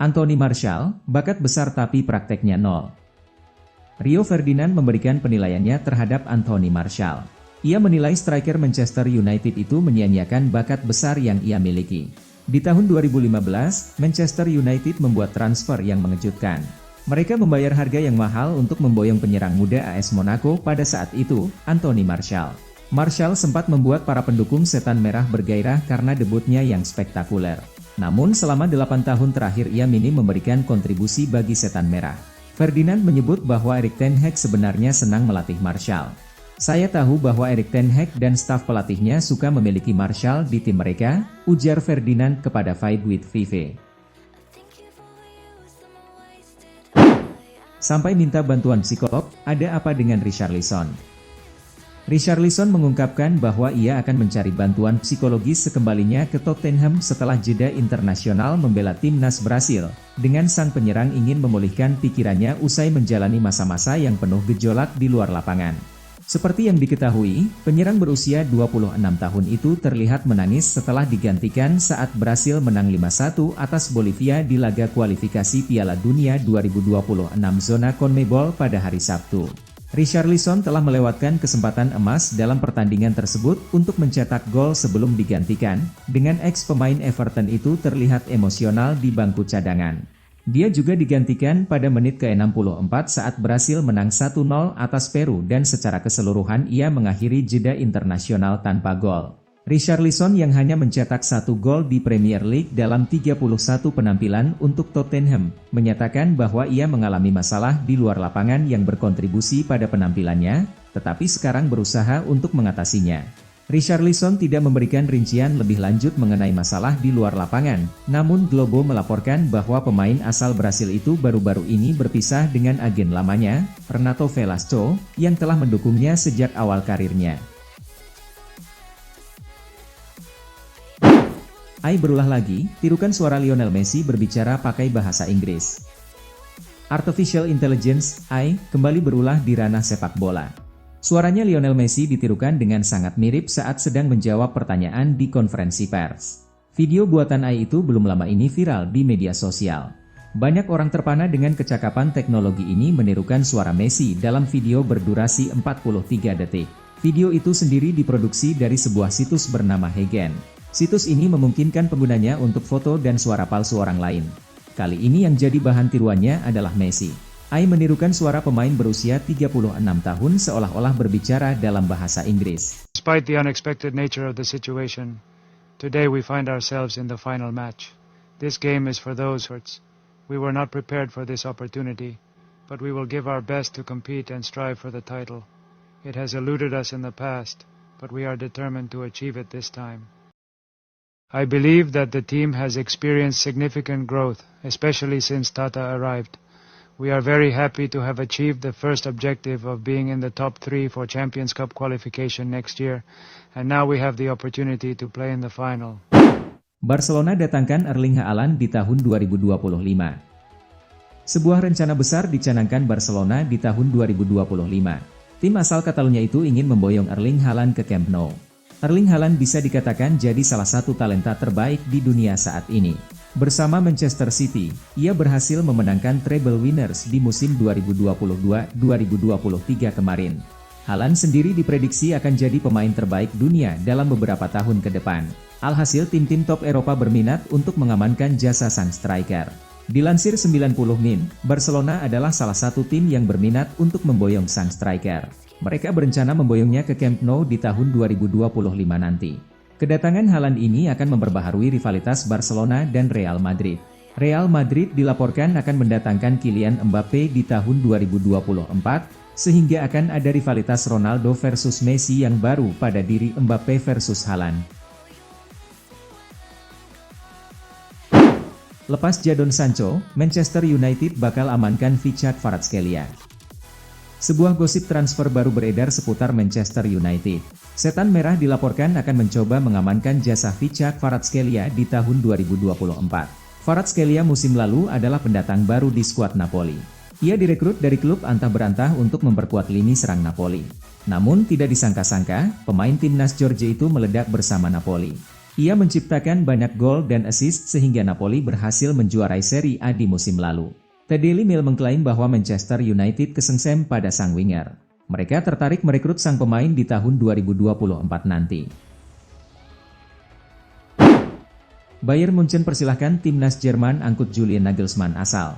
Anthony Martial, bakat besar tapi prakteknya nol. Rio Ferdinand memberikan penilaiannya terhadap Anthony Martial. Ia menilai striker Manchester United itu menyia-nyiakan bakat besar yang ia miliki. Di tahun 2015, Manchester United membuat transfer yang mengejutkan. Mereka membayar harga yang mahal untuk memboyong penyerang muda AS Monaco pada saat itu, Anthony Martial. Martial sempat membuat para pendukung Setan Merah bergairah karena debutnya yang spektakuler. Namun selama 8 tahun terakhir ia minim memberikan kontribusi bagi Setan Merah. Ferdinand menyebut bahwa Erik ten Hag sebenarnya senang melatih Martial. Saya tahu bahwa Erik ten Hag dan staf pelatihnya suka memiliki Martial di tim mereka, ujar Ferdinand kepada Fight with Vive. Sampai minta bantuan psikolog, ada apa dengan Richarlison? Richarlison mengungkapkan bahwa ia akan mencari bantuan psikologis sekembalinya ke Tottenham setelah jeda internasional membela timnas Brasil, dengan sang penyerang ingin memulihkan pikirannya usai menjalani masa-masa yang penuh gejolak di luar lapangan. Seperti yang diketahui, penyerang berusia 26 tahun itu terlihat menangis setelah digantikan saat Brasil menang 5-1 atas Bolivia di laga kualifikasi Piala Dunia 2026 zona CONMEBOL pada hari Sabtu. Richarlison telah melewatkan kesempatan emas dalam pertandingan tersebut untuk mencetak gol sebelum digantikan, dengan ex-pemain Everton itu terlihat emosional di bangku cadangan. Dia juga digantikan pada menit ke-64 saat Brasil menang 1-0 atas Peru dan secara keseluruhan ia mengakhiri jeda internasional tanpa gol. Richarlison yang hanya mencetak 1 gol di Premier League dalam 31 penampilan untuk Tottenham, menyatakan bahwa ia mengalami masalah di luar lapangan yang berkontribusi pada penampilannya, tetapi sekarang berusaha untuk mengatasinya. Richarlison tidak memberikan rincian lebih lanjut mengenai masalah di luar lapangan, namun Globo melaporkan bahwa pemain asal Brasil itu baru-baru ini berpisah dengan agen lamanya, Renato Velasco, yang telah mendukungnya sejak awal karirnya. AI berulah lagi, tirukan suara Lionel Messi berbicara pakai bahasa Inggris. Artificial Intelligence, AI, kembali berulah di ranah sepak bola. Suaranya Lionel Messi ditirukan dengan sangat mirip saat sedang menjawab pertanyaan di konferensi pers. Video buatan AI itu belum lama ini viral di media sosial. Banyak orang terpana dengan kecakapan teknologi ini menirukan suara Messi dalam video berdurasi 43 detik. Video itu sendiri diproduksi dari sebuah situs bernama Hegen. Situs ini memungkinkan penggunanya untuk foto dan suara palsu orang lain. Kali ini yang jadi bahan tiruannya adalah Messi. AI menirukan suara pemain berusia 36 tahun seolah-olah berbicara dalam bahasa Inggris. Despite the unexpected nature of the situation, today we find ourselves in the final match. This game is for those who hurts. We were not prepared for this opportunity, but we will give our best to compete and strive for the title. It has eluded us in the past, but we are determined to achieve it this time. I believe that the team has experienced significant growth, especially since Tata arrived. We are very happy to have achieved the first objective of being in the top 3 for Champions Cup qualification next year, and now we have the opportunity to play in the final. Barcelona datangkan Erling Haaland di tahun 2025. Sebuah rencana besar dicanangkan Barcelona di tahun 2025. Tim asal Catalunya itu ingin memboyong Erling Haaland ke Camp Nou. Erling Haaland bisa dikatakan jadi salah satu talenta terbaik di dunia saat ini. Bersama Manchester City, ia berhasil memenangkan treble winners di musim 2022-2023 kemarin. Haaland sendiri diprediksi akan jadi pemain terbaik dunia dalam beberapa tahun ke depan. Alhasil tim-tim top Eropa berminat untuk mengamankan jasa sang striker. Dilansir 90 Min, Barcelona adalah salah satu tim yang berminat untuk memboyong sang striker. Mereka berencana memboyongnya ke Camp Nou di tahun 2025 nanti. Kedatangan Haaland ini akan memperbaharui rivalitas Barcelona dan Real Madrid. Real Madrid dilaporkan akan mendatangkan Kylian Mbappe di tahun 2024, sehingga akan ada rivalitas Ronaldo versus Messi yang baru pada diri Mbappe versus Haaland. Lepas Jadon Sancho, Manchester United bakal amankan Ficha Kvaratskhelia. Sebuah gosip transfer baru beredar seputar Manchester United. Setan Merah dilaporkan akan mencoba mengamankan jasa Ficha Kvaratskhelia di tahun 2024. Kvaratskhelia musim lalu adalah pendatang baru di skuad Napoli. Ia direkrut dari klub antah berantah untuk memperkuat lini serang Napoli. Namun tidak disangka-sangka, pemain timnas Georgia itu meledak bersama Napoli. Ia menciptakan banyak gol dan assist sehingga Napoli berhasil menjuarai Serie A di musim lalu. The Daily Mail mengklaim bahwa Manchester United kesengsem pada sang winger. Mereka tertarik merekrut sang pemain di tahun 2024 nanti. Bayern Munchen persilahkan timnas Jerman angkut Julian Nagelsmann asal.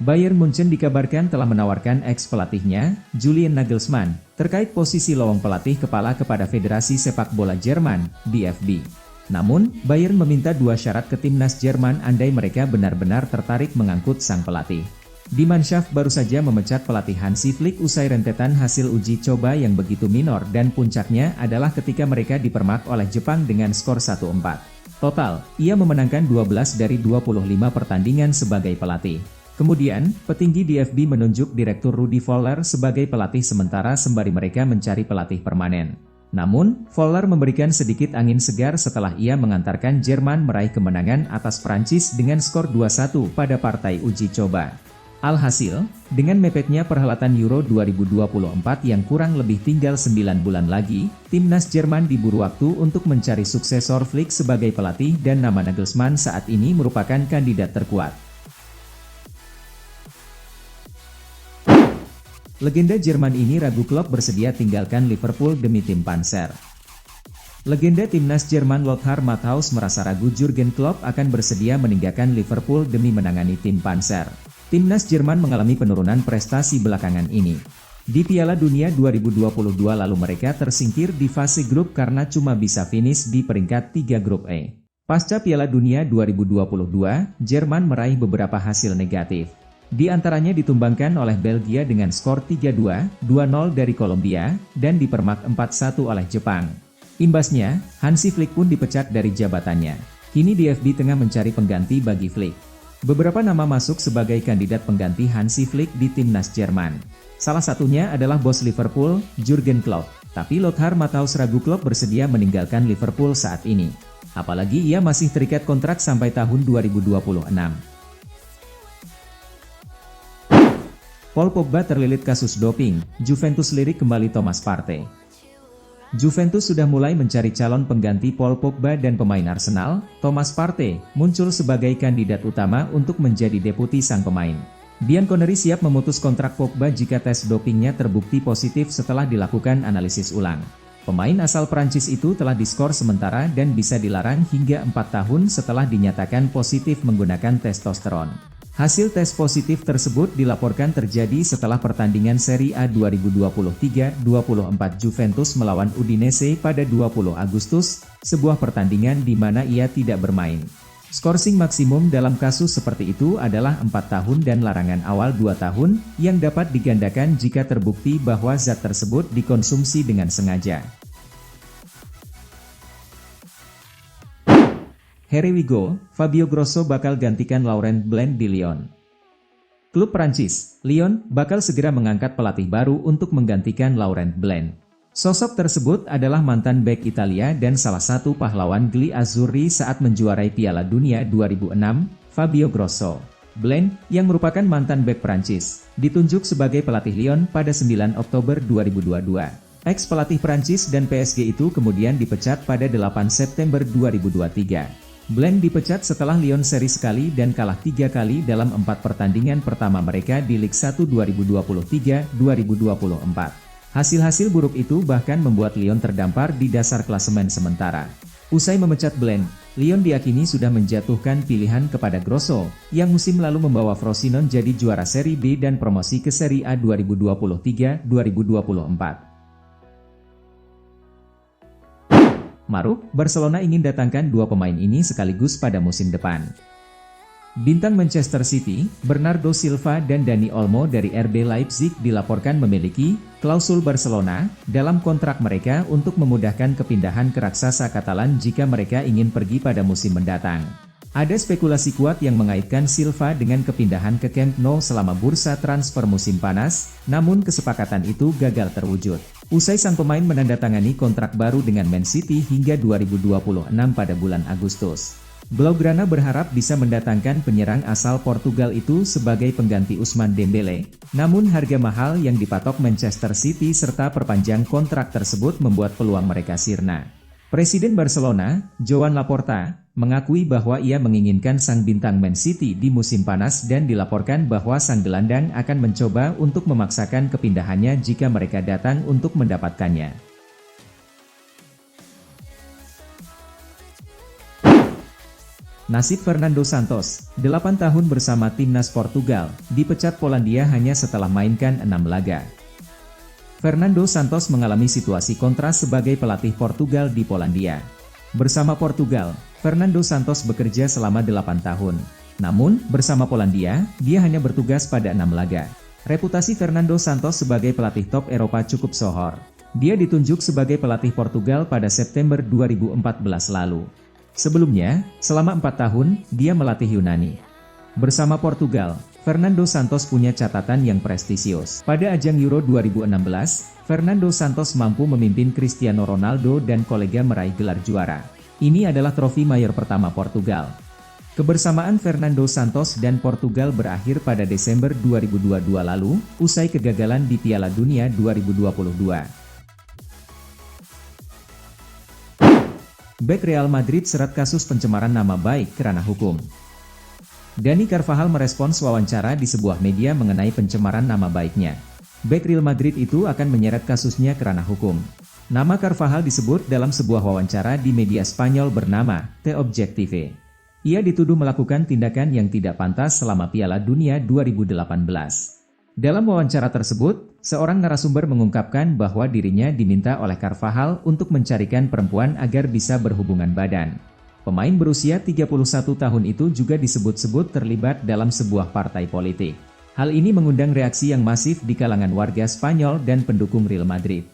Bayern Munchen dikabarkan telah menawarkan ex-pelatihnya, Julian Nagelsmann, terkait posisi lowong pelatih kepala kepada Federasi Sepak Bola Jerman, DFB. Namun, Bayern meminta 2 syarat ke timnas Jerman andai mereka benar-benar tertarik mengangkut sang pelatih. Die Mannschaft baru saja memecat pelatih Hansi Flick usai rentetan hasil uji coba yang begitu minor dan puncaknya adalah ketika mereka dipermak oleh Jepang dengan skor 1-4. Total, ia memenangkan 12 dari 25 pertandingan sebagai pelatih. Kemudian, petinggi DFB menunjuk Direktur Rudi Voller sebagai pelatih sementara sembari mereka mencari pelatih permanen. Namun, Voller memberikan sedikit angin segar setelah ia mengantarkan Jerman meraih kemenangan atas Prancis dengan skor 2-1 pada partai uji coba. Alhasil, dengan mepetnya perhelatan Euro 2024 yang kurang lebih tinggal 9 bulan lagi, timnas Jerman diburu waktu untuk mencari suksesor Flick sebagai pelatih dan nama Nagelsmann saat ini merupakan kandidat terkuat. Legenda Jerman ini ragu klub bersedia tinggalkan Liverpool demi tim Panzer. Legenda timnas Jerman Lothar Matthaus merasa ragu Jurgen Klopp akan bersedia meninggalkan Liverpool demi menangani tim Panzer. Timnas Jerman mengalami penurunan prestasi belakangan ini. Di Piala Dunia 2022 lalu mereka tersingkir di fase grup karena cuma bisa finish di peringkat 3 grup E. Pasca Piala Dunia 2022, Jerman meraih beberapa hasil negatif. Di antaranya ditumbangkan oleh Belgia dengan skor 3-2, 2-0 dari Kolombia, dan dipermak 4-1 oleh Jepang. Imbasnya, Hansi Flick pun dipecat dari jabatannya. Kini DFB tengah mencari pengganti bagi Flick. Beberapa nama masuk sebagai kandidat pengganti Hansi Flick di timnas Jerman. Salah satunya adalah bos Liverpool, Jurgen Klopp. Tapi Lothar Matthaus ragu Klopp bersedia meninggalkan Liverpool saat ini. Apalagi ia masih terikat kontrak sampai tahun 2026. Paul Pogba terlilit kasus doping, Juventus lirik kembali Thomas Partey. Juventus sudah mulai mencari calon pengganti Paul Pogba dan pemain Arsenal, Thomas Partey, muncul sebagai kandidat utama untuk menjadi deputi sang pemain. Bianconeri siap memutus kontrak Pogba jika tes dopingnya terbukti positif setelah dilakukan analisis ulang. Pemain asal Prancis itu telah diskor sementara dan bisa dilarang hingga 4 tahun setelah dinyatakan positif menggunakan testosteron. Hasil tes positif tersebut dilaporkan terjadi setelah pertandingan Serie A 2023-24 Juventus melawan Udinese pada 20 Agustus, sebuah pertandingan di mana ia tidak bermain. Skorsing maksimum dalam kasus seperti itu adalah 4 tahun dan larangan awal 2 tahun, yang dapat digandakan jika terbukti bahwa zat tersebut dikonsumsi dengan sengaja. Here we go, Fabio Grosso bakal gantikan Laurent Blanc di Lyon. Klub Prancis, Lyon, bakal segera mengangkat pelatih baru untuk menggantikan Laurent Blanc. Sosok tersebut adalah mantan bek Italia dan salah satu pahlawan Gli Azzurri saat menjuarai Piala Dunia 2006, Fabio Grosso. Blanc, yang merupakan mantan bek Prancis, ditunjuk sebagai pelatih Lyon pada 9 Oktober 2022. Ex-pelatih Prancis dan PSG itu kemudian dipecat pada 8 September 2023. Blanc dipecat setelah Lyon seri sekali dan kalah 3 kali dalam 4 pertandingan pertama mereka di Ligue 1 2023-2024. Hasil-hasil buruk itu bahkan membuat Lyon terdampar di dasar klasemen sementara. Usai memecat Blanc, Lyon diakini sudah menjatuhkan pilihan kepada Grosso, yang musim lalu membawa Frosinone jadi juara Serie B dan promosi ke Serie A 2023-2024. Maruk, Barcelona ingin datangkan 2 pemain ini sekaligus pada musim depan. Bintang Manchester City, Bernardo Silva dan Dani Olmo dari RB Leipzig dilaporkan memiliki klausul Barcelona dalam kontrak mereka untuk memudahkan kepindahan ke raksasa Katalan jika mereka ingin pergi pada musim mendatang. Ada spekulasi kuat yang mengaitkan Silva dengan kepindahan ke Camp Nou selama bursa transfer musim panas, namun kesepakatan itu gagal terwujud. Usai sang pemain menandatangani kontrak baru dengan Man City hingga 2026 pada bulan Agustus. Blaugrana berharap bisa mendatangkan penyerang asal Portugal itu sebagai pengganti Ousmane Dembele, namun harga mahal yang dipatok Manchester City serta perpanjang kontrak tersebut membuat peluang mereka sirna. Presiden Barcelona, Joan Laporta, mengakui bahwa ia menginginkan sang bintang Man City di musim panas dan dilaporkan bahwa sang gelandang akan mencoba untuk memaksakan kepindahannya jika mereka datang untuk mendapatkannya. Nasib Fernando Santos, 8 tahun bersama timnas Portugal, dipecat Polandia hanya setelah mainkan 6 laga. Fernando Santos mengalami situasi kontras sebagai pelatih Portugal di Polandia. Bersama Portugal, Fernando Santos bekerja selama 8 tahun. Namun, bersama Polandia, dia hanya bertugas pada 6 laga. Reputasi Fernando Santos sebagai pelatih top Eropa cukup sohor. Dia ditunjuk sebagai pelatih Portugal pada September 2014 lalu. Sebelumnya, selama 4 tahun, dia melatih Yunani. Bersama Portugal, Fernando Santos punya catatan yang prestisius. Pada ajang Euro 2016, Fernando Santos mampu memimpin Cristiano Ronaldo dan kolega meraih gelar juara. Ini adalah trofi mayor pertama Portugal. Kebersamaan Fernando Santos dan Portugal berakhir pada Desember 2022 lalu, usai kegagalan di Piala Dunia 2022. Bek Real Madrid seret kasus pencemaran nama baik kerana hukum. Dani Carvajal merespons wawancara di sebuah media mengenai pencemaran nama baiknya. Bek Real Madrid itu akan menyeret kasusnya kerana hukum. Nama Carvajal disebut dalam sebuah wawancara di media Spanyol bernama The Objective. Ia dituduh melakukan tindakan yang tidak pantas selama Piala Dunia 2018. Dalam wawancara tersebut, seorang narasumber mengungkapkan bahwa dirinya diminta oleh Carvajal untuk mencarikan perempuan agar bisa berhubungan badan. Pemain berusia 31 tahun itu juga disebut-sebut terlibat dalam sebuah partai politik. Hal ini mengundang reaksi yang masif di kalangan warga Spanyol dan pendukung Real Madrid.